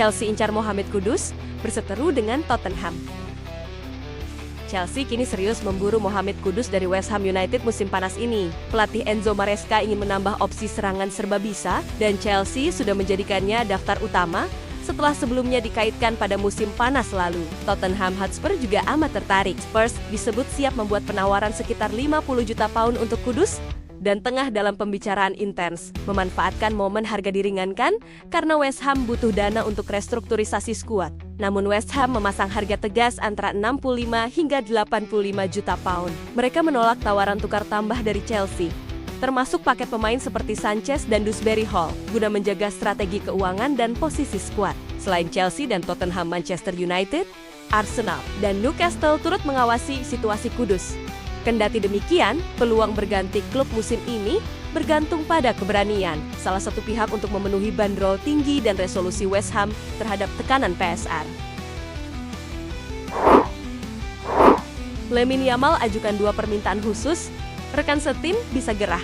Chelsea incar Mohamed Kudus, berseteru dengan Tottenham. Chelsea kini serius memburu Mohamed Kudus dari West Ham United musim panas ini. Pelatih Enzo Maresca ingin menambah opsi serangan serba bisa, dan Chelsea sudah menjadikannya daftar utama setelah sebelumnya dikaitkan pada musim panas lalu. Tottenham Hotspur juga amat tertarik. Spurs disebut siap membuat penawaran sekitar 50 juta pound untuk Kudus, dan tengah dalam pembicaraan intens, memanfaatkan momen harga diringankan karena West Ham butuh dana untuk restrukturisasi skuad. Namun West Ham memasang harga tegas antara 65 hingga 85 juta pound. Mereka menolak tawaran tukar tambah dari Chelsea, termasuk paket pemain seperti Sanchez dan Dewsbury Hall, guna menjaga strategi keuangan dan posisi skuad. Selain Chelsea dan Tottenham, Manchester United, Arsenal, dan Newcastle turut mengawasi situasi Kudus. Kendati demikian, peluang berganti klub musim ini bergantung pada keberanian salah satu pihak untuk memenuhi bandrol tinggi dan resolusi West Ham terhadap tekanan PSR. Lamine Yamal ajukan 2 permintaan khusus, rekan setim bisa gerah.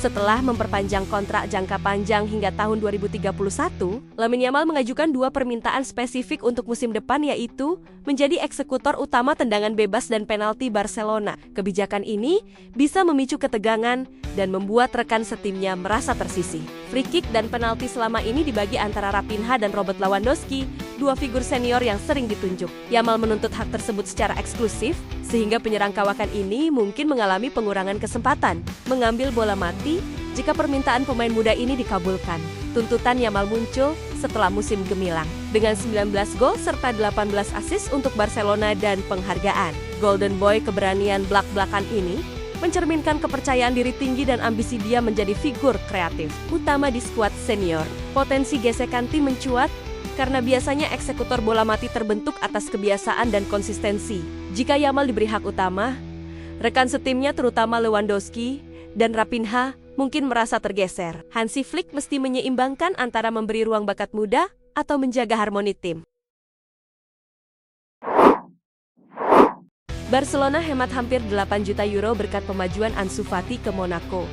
Setelah memperpanjang kontrak jangka panjang hingga tahun 2031, Lamine Yamal mengajukan 2 permintaan spesifik untuk musim depan, yaitu menjadi eksekutor utama tendangan bebas dan penalti Barcelona. Kebijakan ini bisa memicu ketegangan dan membuat rekan setimnya merasa tersisih. Free kick dan penalti selama ini dibagi antara Raphinha dan Robert Lewandowski, 2 figur senior yang sering ditunjuk. Yamal menuntut hak tersebut secara eksklusif, sehingga penyerang kawakan ini mungkin mengalami pengurangan kesempatan mengambil bola mati jika permintaan pemain muda ini dikabulkan. Tuntutan Yamal muncul setelah musim gemilang, dengan 19 gol serta 18 assist untuk Barcelona dan penghargaan. Golden Boy keberanian blak-blakan ini mencerminkan kepercayaan diri tinggi dan ambisi dia menjadi figur kreatif utama di skuad senior. Potensi gesekan tim mencuat karena biasanya eksekutor bola mati terbentuk atas kebiasaan dan konsistensi. Jika Yamal diberi hak utama, rekan setimnya terutama Lewandowski dan Raphinha mungkin merasa tergeser. Hansi Flick mesti menyeimbangkan antara memberi ruang bakat muda atau menjaga harmoni tim. Barcelona hemat hampir 8 juta euro berkat pemajuan Ansu Fati ke Monaco.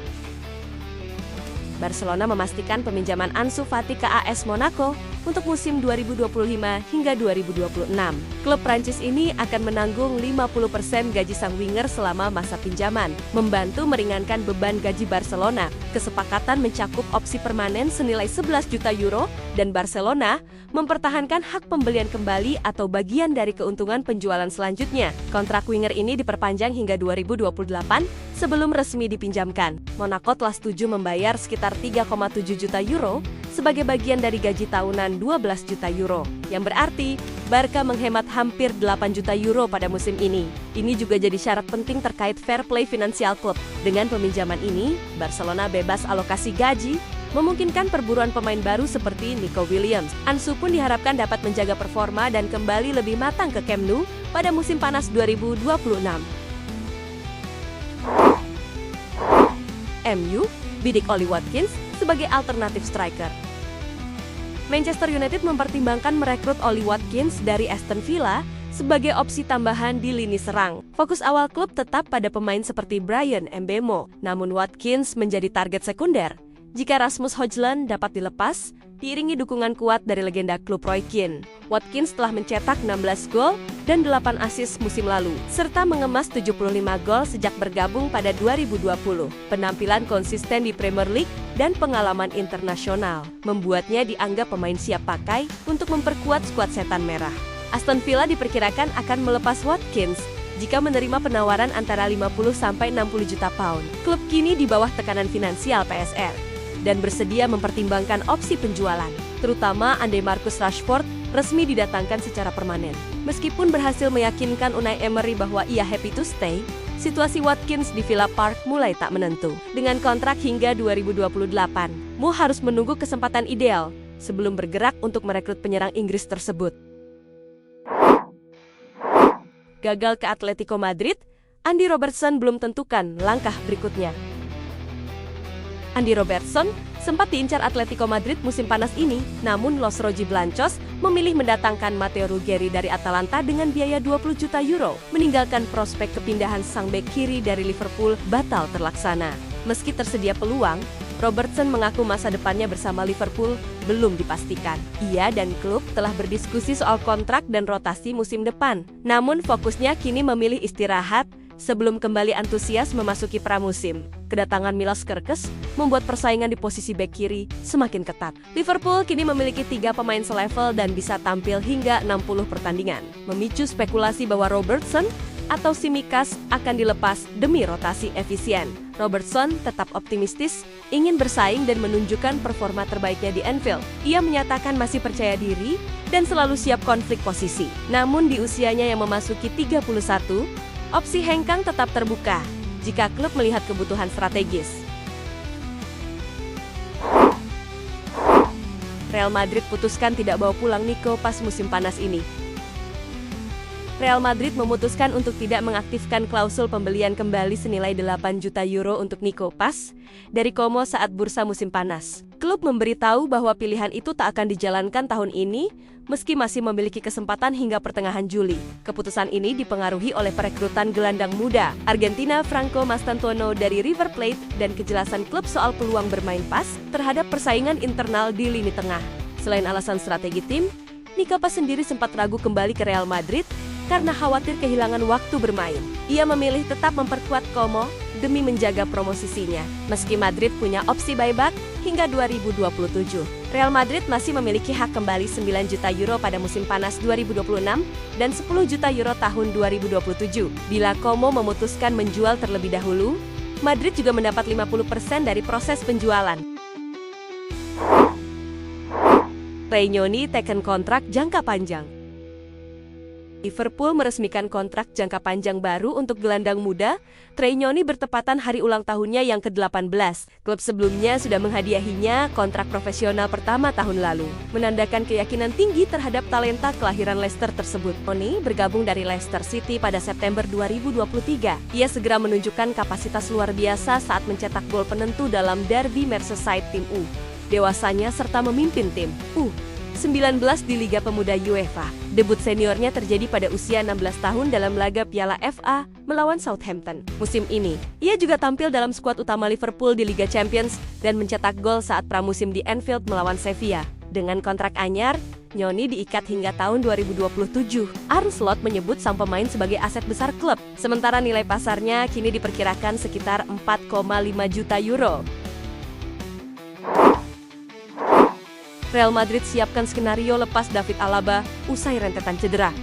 Barcelona memastikan peminjaman Ansu Fati ke AS Monaco untuk musim 2025 hingga 2026. Klub Prancis ini akan menanggung 50% gaji sang winger selama masa pinjaman, membantu meringankan beban gaji Barcelona. Kesepakatan mencakup opsi permanen senilai 11 juta euro dan Barcelona mempertahankan hak pembelian kembali atau bagian dari keuntungan penjualan selanjutnya. Kontrak winger ini diperpanjang hingga 2028 sebelum resmi dipinjamkan. Monaco telah setuju membayar sekitar 3,7 juta euro sebagai bagian dari gaji tahunan 12 juta euro, yang berarti Barca menghemat hampir 8 juta euro pada musim ini. Ini juga jadi syarat penting terkait fair play finansial klub. Dengan peminjaman ini, Barcelona bebas alokasi gaji, memungkinkan perburuan pemain baru seperti Nico Williams. Ansu pun diharapkan dapat menjaga performa dan kembali lebih matang ke Camp Nou pada musim panas 2026. MU bidik Ollie Watkins sebagai alternatif striker. Manchester United mempertimbangkan merekrut Ollie Watkins dari Aston Villa sebagai opsi tambahan di lini serang. Fokus awal klub tetap pada pemain seperti Bryan Mbeumo, namun Watkins menjadi target sekunder jika Rasmus Højlund dapat dilepas, diiringi dukungan kuat dari legenda klub Roy Keane. Watkins telah mencetak 16 gol dan 8 assist musim lalu, serta mengemas 75 gol sejak bergabung pada 2020. Penampilan konsisten di Premier League dan pengalaman internasional membuatnya dianggap pemain siap pakai untuk memperkuat skuad Setan Merah. Aston Villa diperkirakan akan melepas Watkins jika menerima penawaran antara 50-60 juta pound. Klub kini di bawah tekanan finansial PSR dan bersedia mempertimbangkan opsi penjualan, terutama andai Marcus Rashford resmi didatangkan secara permanen. Meskipun berhasil meyakinkan Unai Emery bahwa ia happy to stay, situasi Watkins di Villa Park mulai tak menentu. Dengan kontrak hingga 2028, Mu harus menunggu kesempatan ideal sebelum bergerak untuk merekrut penyerang Inggris tersebut. Gagal ke Atletico Madrid, Andy Robertson belum tentukan langkah berikutnya. Andy Robertson sempat diincar Atletico Madrid musim panas ini, namun Los Rojiblancos memilih mendatangkan Matteo Ruggeri dari Atalanta dengan biaya 20 juta euro, meninggalkan prospek kepindahan sang bek kiri dari Liverpool batal terlaksana. Meski tersedia peluang, Robertson mengaku masa depannya bersama Liverpool belum dipastikan. Ia dan klub telah berdiskusi soal kontrak dan rotasi musim depan. Namun fokusnya kini memilih istirahat sebelum kembali antusias memasuki pramusim. Kedatangan Milos Kerkez membuat persaingan di posisi bek kiri semakin ketat. Liverpool kini memiliki 3 pemain selevel dan bisa tampil hingga 60 pertandingan, memicu spekulasi bahwa Robertson atau Tsimikas akan dilepas demi rotasi efisien. Robertson tetap optimistis, ingin bersaing dan menunjukkan performa terbaiknya di Anfield. Ia menyatakan masih percaya diri dan selalu siap konflik posisi. Namun di usianya yang memasuki 31, opsi hengkang tetap terbuka jika klub melihat kebutuhan strategis. Real Madrid putuskan tidak bawa pulang Nico pas musim panas ini. Real Madrid memutuskan untuk tidak mengaktifkan klausul pembelian kembali senilai 8 juta euro untuk Nico Paz dari Como saat bursa musim panas. Klub memberitahu bahwa pilihan itu tak akan dijalankan tahun ini, meski masih memiliki kesempatan hingga pertengahan Juli. Keputusan ini dipengaruhi oleh perekrutan gelandang muda Argentina Franco Mastantuono dari River Plate dan kejelasan klub soal peluang bermain Paz terhadap persaingan internal di lini tengah. Selain alasan strategi tim, Nico Paz sendiri sempat ragu kembali ke Real Madrid karena khawatir kehilangan waktu bermain. Ia memilih tetap memperkuat Como demi menjaga promosinya. Meski Madrid punya opsi buyback hingga 2027. Real Madrid masih memiliki hak kembali 9 juta euro pada musim panas 2026 dan 10 juta euro tahun 2027. Bila Como memutuskan menjual terlebih dahulu, Madrid juga mendapat 50% dari proses penjualan. Regnoni teken kontrak jangka panjang. Liverpool meresmikan kontrak jangka panjang baru untuk gelandang muda. Regnoni bertepatan hari ulang tahunnya yang ke-18. Klub sebelumnya sudah menghadiahinya kontrak profesional pertama tahun lalu, menandakan keyakinan tinggi terhadap talenta kelahiran Leicester tersebut. Regnoni bergabung dari Leicester City pada September 2023. Ia segera menunjukkan kapasitas luar biasa saat mencetak gol penentu dalam derby Merseyside tim U. Dewasanya serta memimpin tim U19 di Liga Pemuda UEFA. Debut seniornya terjadi pada usia 16 tahun dalam laga Piala FA melawan Southampton. Musim ini, ia juga tampil dalam skuad utama Liverpool di Liga Champions dan mencetak gol saat pramusim di Anfield melawan Sevilla. Dengan kontrak anyar, Regnoni diikat hingga tahun 2027. Arne Slot menyebut sang pemain sebagai aset besar klub, sementara nilai pasarnya kini diperkirakan sekitar 4,5 juta euro. Real Madrid siapkan skenario lepas David Alaba usai rentetan cedera.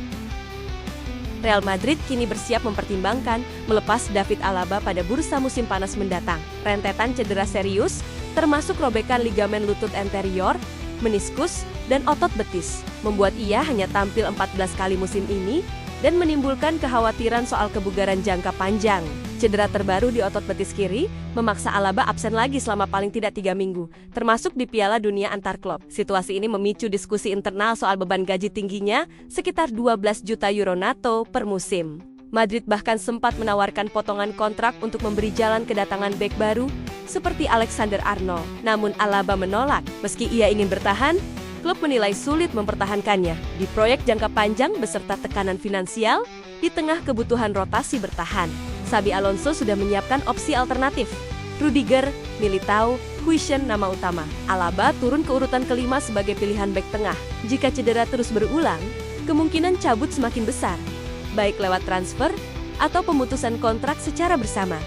Real Madrid kini bersiap mempertimbangkan melepas David Alaba pada bursa musim panas mendatang. Rentetan cedera serius, termasuk robekan ligamen lutut anterior, meniskus, dan otot betis, membuat ia hanya tampil 14 kali musim ini dan menimbulkan kekhawatiran soal kebugaran jangka panjang. Cedera terbaru di otot betis kiri memaksa Alaba absen lagi selama paling tidak 3 minggu, termasuk di Piala Dunia antar klub. Situasi ini memicu diskusi internal soal beban gaji tingginya sekitar 12 juta euro NATO per musim. Madrid bahkan sempat menawarkan potongan kontrak untuk memberi jalan kedatangan bek baru seperti Alexander Arnold. Namun Alaba menolak. Meski ia ingin bertahan, klub menilai sulit mempertahankannya di proyek jangka panjang beserta tekanan finansial di tengah kebutuhan rotasi bertahan. Xabi Alonso sudah menyiapkan opsi alternatif. Rudiger, Militao, Huijsen nama utama. Alaba turun ke urutan kelima sebagai pilihan bek tengah. Jika cedera terus berulang, kemungkinan cabut semakin besar, baik lewat transfer atau pemutusan kontrak secara bersama.